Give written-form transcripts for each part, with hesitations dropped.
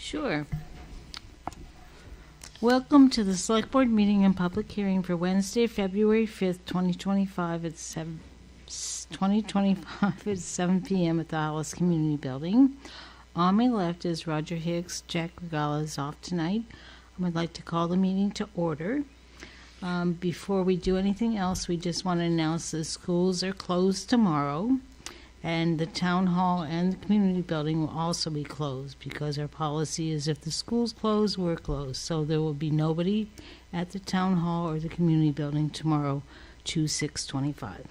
Sure. Welcome to the Select Board meeting and public hearing for Wednesday, February 5th, 2025 at 7 p.m. at the Hollis Community Building. On my left is Roger Hicks. Jack Regala is off tonight. I would like to call the meeting to order. Before we do anything else, we just want to announce the schools are closed tomorrow, and the town hall and the community building will also be closed because our policy is if the school's closed, we're closed. So there will be nobody at the town hall or the community building tomorrow to 6/25.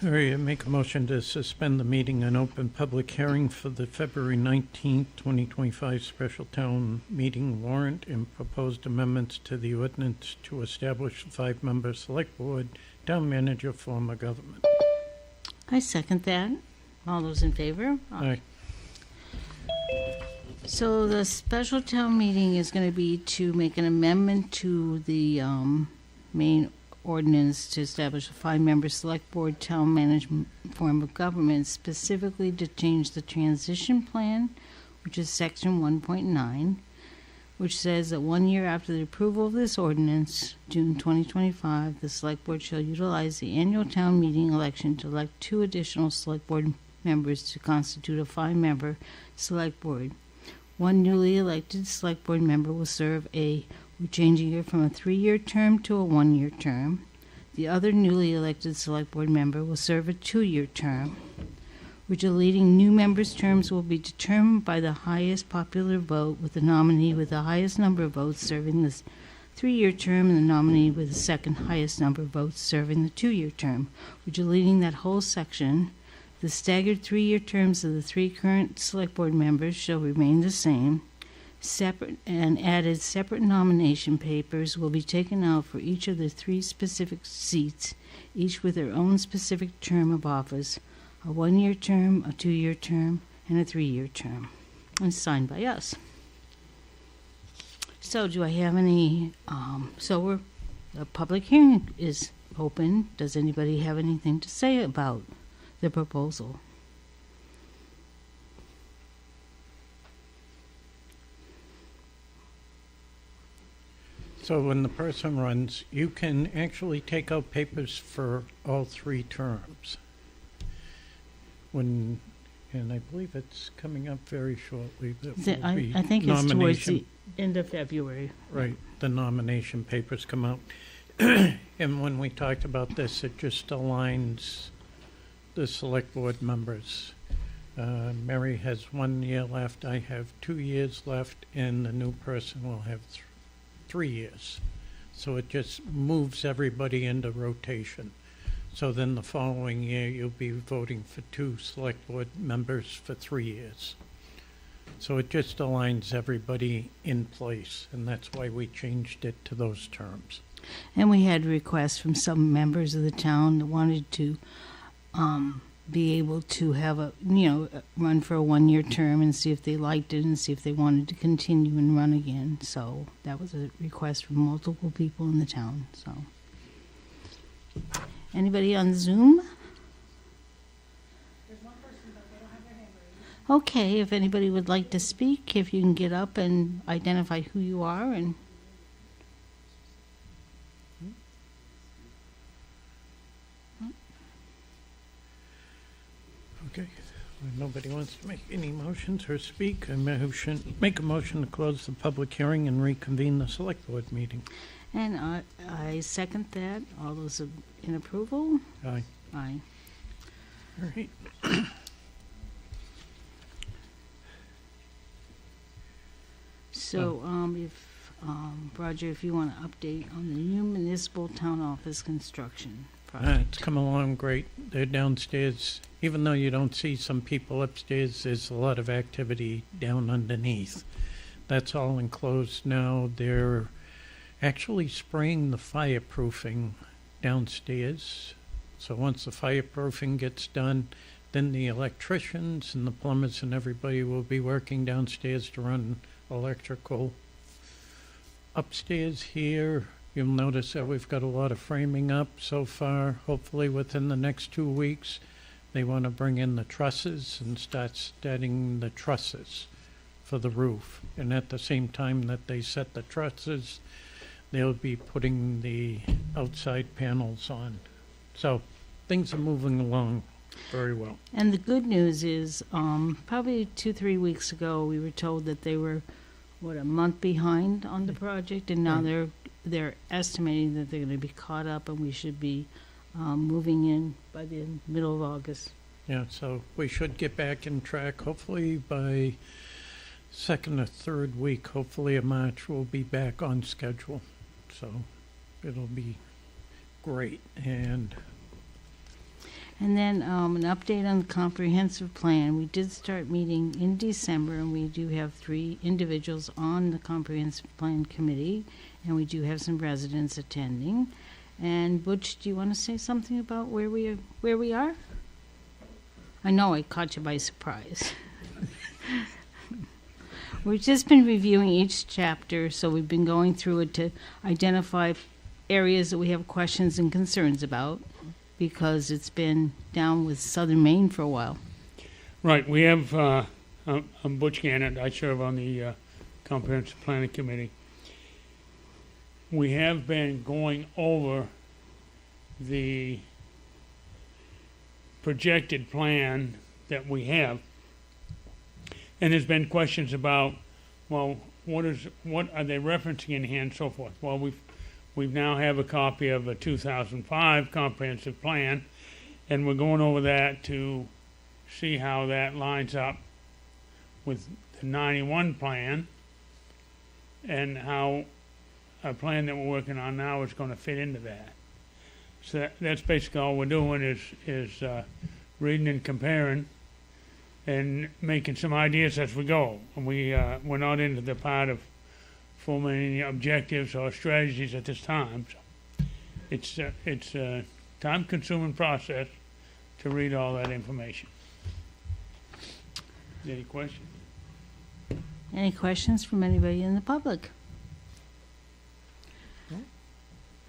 All right, I make a motion to suspend the meeting and open public hearing for the February 19th, 2025 special town meeting warrant and proposed amendments to the ordinance to establish a 5-member select board, town manager form of government. I second that. All those in favor? Aye. So the special town meeting is going to be to make an amendment to the main ordinance to establish a 5-member select board town management form of government, specifically to change the transition plan, which is section 1.9, which says that 1 year after the approval of this ordinance, June 2025, the select board shall utilize the annual town meeting election to elect 2 additional select board members to constitute a 5-member select board. 1 newly elected select board member will serve we're changing it from a 3-year term to a 1-year term. The other newly elected select board member will serve a 2-year term, which leading new members' terms will be determined by the highest popular vote, with the nominee with the highest number of votes serving the 3-year term and the nominee with the second highest number of votes serving the 2-year term, which leading that whole section. The staggered 3-year terms of the 3 current select board members shall remain the same. Separate and added separate nomination papers will be taken out for each of the 3 specific seats, each with their own specific term of office, a 1-year term, a 2-year term, and a 3-year term, and signed by us. So do I have any, the public hearing is open. Does anybody have anything to say about the proposal? So when the person runs, you can actually take out papers for all 3 terms. And I believe it's coming up very shortly. I think it's towards the end of February. Right, the nomination papers come out. And when we talked about this, it just aligns the select board members. Mary has 1 year left, I have 2 years left, and the new person will have 3 years. So it just moves everybody into rotation. So then the following year, you'll be voting for 2 select board members for 3 years. So it just aligns everybody in place, and that's why we changed it to those terms. And we had requests from some members of the town that wanted to be able to have run for a 1-year term and see if they liked it and see if they wanted to continue and run again. So that was a request from multiple people in the town. So anybody on Zoom? There's one person, but they don't have their hand raised. Okay, if anybody would like to speak, if you can get up and identify who you are and Okay, if nobody wants to make any motions or speak, I make a motion to close the public hearing and reconvene the select board meeting. And I second that. All those in approval? Aye. Aye. All right. So, Roger, if you want to update on the new municipal town office construction project. It's come along great. They're downstairs. Even though you don't see some people upstairs, there's a lot of activity down underneath. That's all enclosed now. They're actually spraying the fireproofing downstairs. So once the fireproofing gets done, then the electricians and the plumbers and everybody will be working downstairs to run electrical. Upstairs here, you'll notice that we've got a lot of framing up so far. Hopefully within the next 2 weeks, they want to bring in the trusses and start studying the trusses for the roof. And at the same time that they set the trusses, they'll be putting the outside panels on. So things are moving along very well. And the good news is, probably 2-3 weeks ago, we were told that they were, a month behind on the project, and now Right. they're estimating that they're going to be caught up, and we should be moving in by the middle of August. Yeah, so we should get back in track. Hopefully by second or third week, hopefully of March, we'll be back on schedule. So it'll be great. And then an update on the comprehensive plan. We did start meeting in December, and we do have 3 individuals on the comprehensive plan committee, and we do have some residents attending. And Butch, do you want to say something about where we are? I know I caught you by surprise. We've just been reviewing each chapter, so we've been going through it to identify areas that we have questions and concerns about, because it's been down with Southern Maine for a while. Right, we have, I'm Butch Gannett, I serve on the Comprehensive Planning Committee. We have been going over the projected plan that we have, and there's been questions about, well, what are they referencing in here and so forth. Well, we've now have a copy of a 2005 comprehensive plan, and we're going over that to see how that lines up with the 91 plan, and how a plan that we're working on now is going to fit into that. So that's basically all we're doing is reading and comparing and making some ideas as we go. And we're not into the part of forming any objectives or strategies at this time. So it's a time-consuming process to read all that information. Any questions? Any questions from anybody in the public?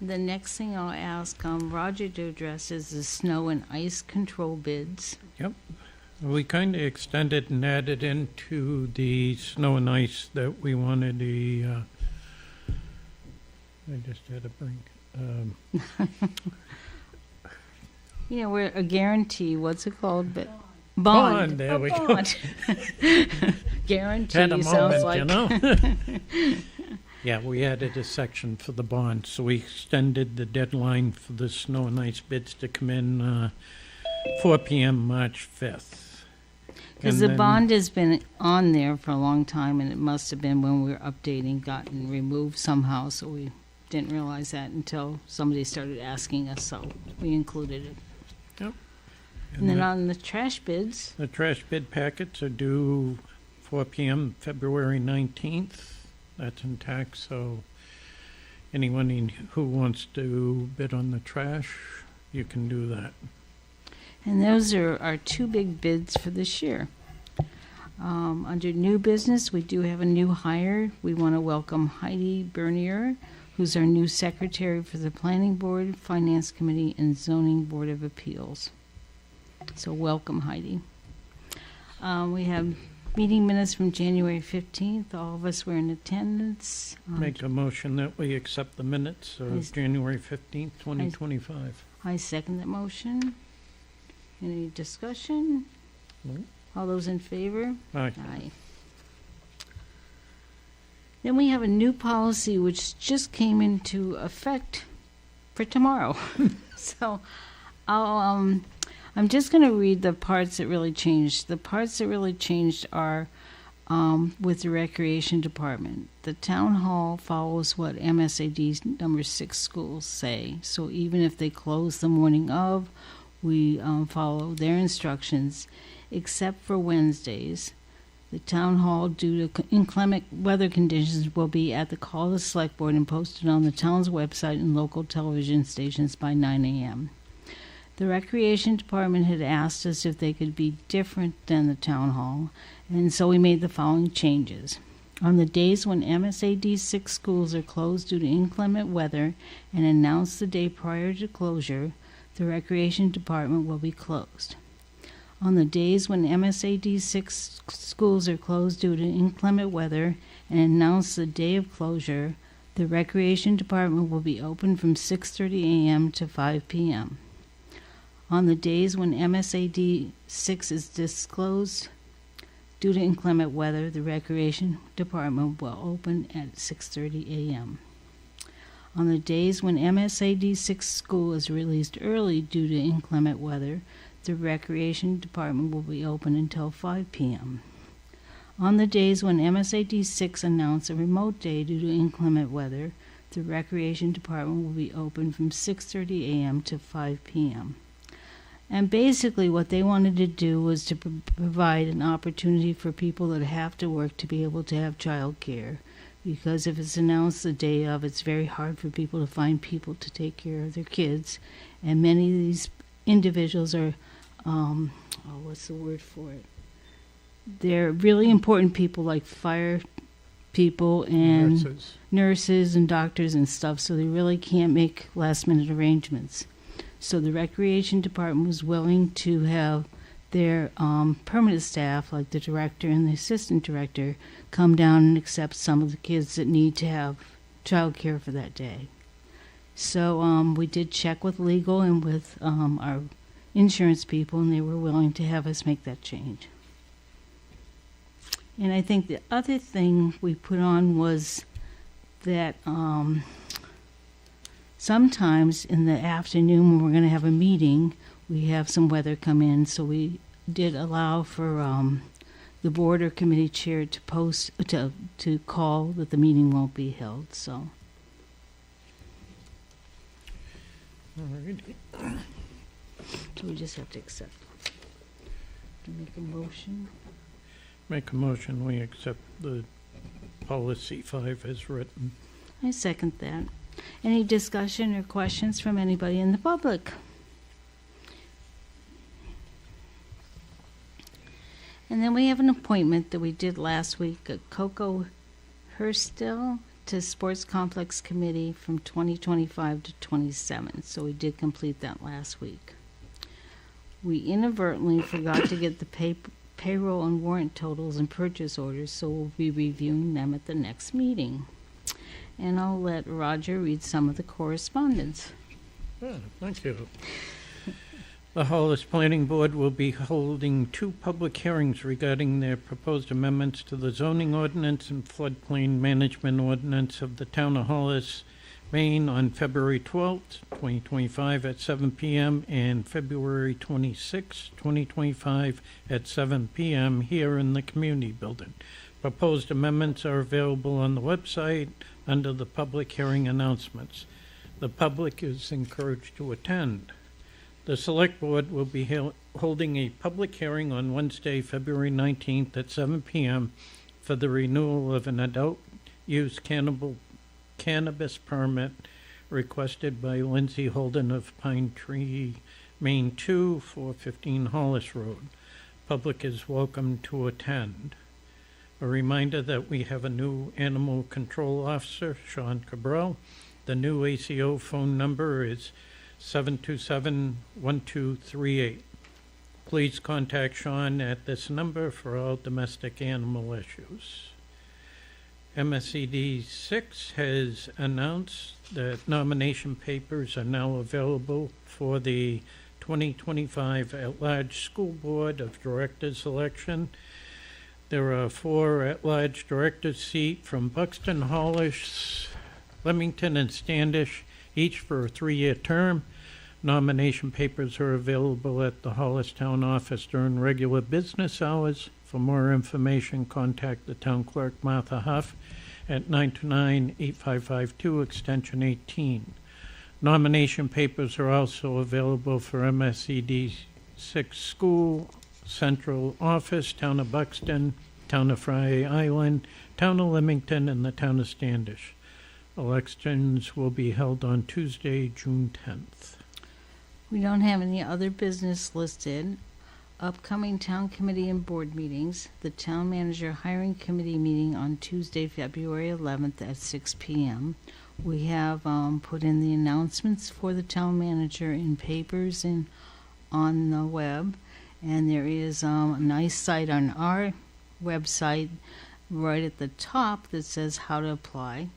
The next thing I'll ask Roger to address is the snow and ice control bids. Yep. We kind of extended and added into the snow and ice that we wanted the, I just had a bring. We're a guarantee, what's it called? Bond, there we go. Bond. Guarantee Had a sounds moment, like. Yeah, we added a section for the bond, so we extended the deadline for the snow and ice bids to come in 4 p.m. March 5th. Because the bond has been on there for a long time, and it must have been when we were updating, gotten removed somehow, so we didn't realize that until somebody started asking us, so we included it. Yep. And then on the trash bids, The trash bid packets are due 4 p.m. February 19th. That's intact, so anyone who wants to bid on the trash, you can do that. and those are our 2 big bids for this year. Under new business, we do have a new hire. We want to welcome Heidi Bernier, who's our new secretary for the Planning Board, Finance Committee, and Zoning Board of Appeals. So welcome, Heidi. We have meeting minutes from January 15th. All of us were in attendance. Make a motion that we accept the minutes Please. of January 15th, 2025. I second that motion. Any discussion? No. All those in favor? Aye. Aye. Then we have a new policy which just came into effect for tomorrow. So I'm just going to read the parts that really changed. The parts that really changed are with the Recreation Department. The Town Hall follows what MSAD's number 6 schools say. So even if they close the morning of, we follow their instructions, except for Wednesdays. The Town Hall, due to inclement weather conditions, will be at the call of the Select Board and posted on the town's website and local television stations by 9 a.m. The Recreation Department had asked us if they could be different than the Town Hall, and so we made the following changes. On the days when MSAD's 6 schools are closed due to inclement weather and announced the day prior to closure, the Recreation Department will be closed. On the days when MSAD 6 schools are closed due to inclement weather and announce the day of closure, the Recreation Department will be open from 6:30 a.m. to 5 p.m. On the days when MSAD 6 is disclosed due to inclement weather, the Recreation Department will open at 6:30 a.m. On the days when MSAD 6 school is released early due to inclement weather, the Recreation Department will be open until 5 p.m. On the days when MSAD 6 announce a remote day due to inclement weather, the Recreation Department will be open from 6:30 a.m. to 5 p.m. And basically what they wanted to do was to provide an opportunity for people that have to work to be able to have child care. Because if it's announced the day of, it's very hard for people to find people to take care of their kids. And many of these individuals are, what's the word for it? They're really important people like fire people and nurses and doctors and stuff, so they really can't make last-minute arrangements. So the Recreation Department was willing to have their permanent staff, like the director and the assistant director, come down and accept some of the kids that need to have child care for that day. So we did check with legal and with our insurance people, and they were willing to have us make that change. And I think the other thing we put on was that sometimes in the afternoon when we're going to have a meeting, we have some weather come in, so we did allow for the board or committee chair to post to call that the meeting won't be held. So. Alrighty. So we just have to accept. To make a motion. Make a motion, we accept the policy 5 as written. I second that. Any discussion or questions from anybody in the public? And then we have an appointment that we did last week, Coco Hurstel to Sports Complex Committee from 2025 to 27. So we did complete that last week. We inadvertently forgot to get the payroll and warrant totals and purchase orders, so we'll be reviewing them at the next meeting. And I'll let Roger read some of the correspondence. Thank you. The Hollis Planning Board will be holding 2 public hearings regarding their proposed amendments to the zoning ordinance and floodplain management ordinance of the town of Hollis, Maine on February 12th, 2025 at 7 p.m. and February 26th, 2025 at 7 p.m. here in the community building. Proposed amendments are available on the website under the public hearing announcements. The public is encouraged to attend. The Select Board will be holding a public hearing on Wednesday, February 19th at 7 p.m. for the renewal of an adult use cannabis permit requested by Lindsay Holden of Pine Tree, Maine 2, 415 Hollis Road. Public is welcome to attend. A reminder that we have a new animal control officer, Sean Cabral. The new ACO phone number is 727-1238. Please contact Sean at this number for all domestic animal issues. MSED 6 has announced that nomination papers are now available for the 2025 at-large school board of directors election. There are 4 at-large director seats from Buxton, Hollis, Leamington, and Standish, each for a 3-year term. Nomination papers are available at the Hollis Town Office during regular business hours. For more information, contact the Town Clerk, Martha Huff, at 929-8552, extension 18. Nomination papers are also available for MSED 6 School, Central Office, Town of Buxton, Town of Friday Island, Town of Leamington, and the Town of Standish. Elections will be held on Tuesday, June 10th. We don't have any other business listed. Upcoming town committee and board meetings. The town manager hiring committee meeting on Tuesday, February 11th at 6 p.m. We have put in the announcements for the town manager in papers and on the web. And there is a nice site on our website right at the top that says how to apply.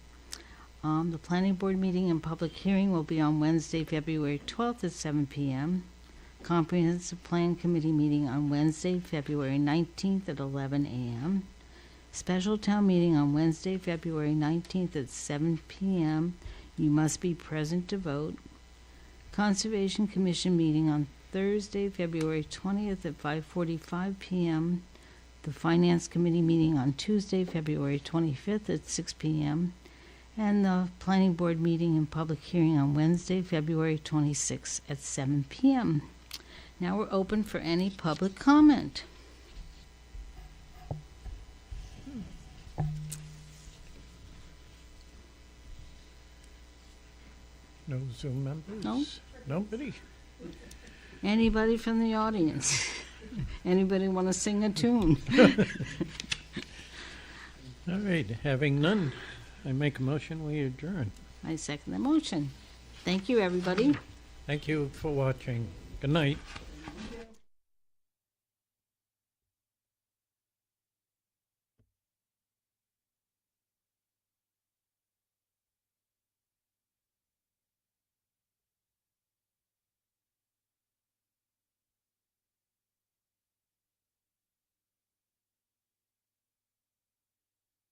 The planning board meeting and public hearing will be on Wednesday, February 12th at 7 p.m. Comprehensive Plan Committee meeting on Wednesday, February 19th at 11 a.m. Special town meeting on Wednesday, February 19th at 7 p.m. You must be present to vote. Conservation Commission meeting on Thursday, February 20th at 5:45 p.m. The Finance Committee meeting on Tuesday, February 25th at 6 p.m. And the Planning Board meeting and public hearing on Wednesday, February 26th at 7 p.m. Now we're open for any public comment. No Zoom members? No. Nobody? Anybody from the audience? Anybody want to sing a tune? All right, having none, I make a motion, we adjourn. I second the motion. Thank you, everybody. Thank you for watching. Good night.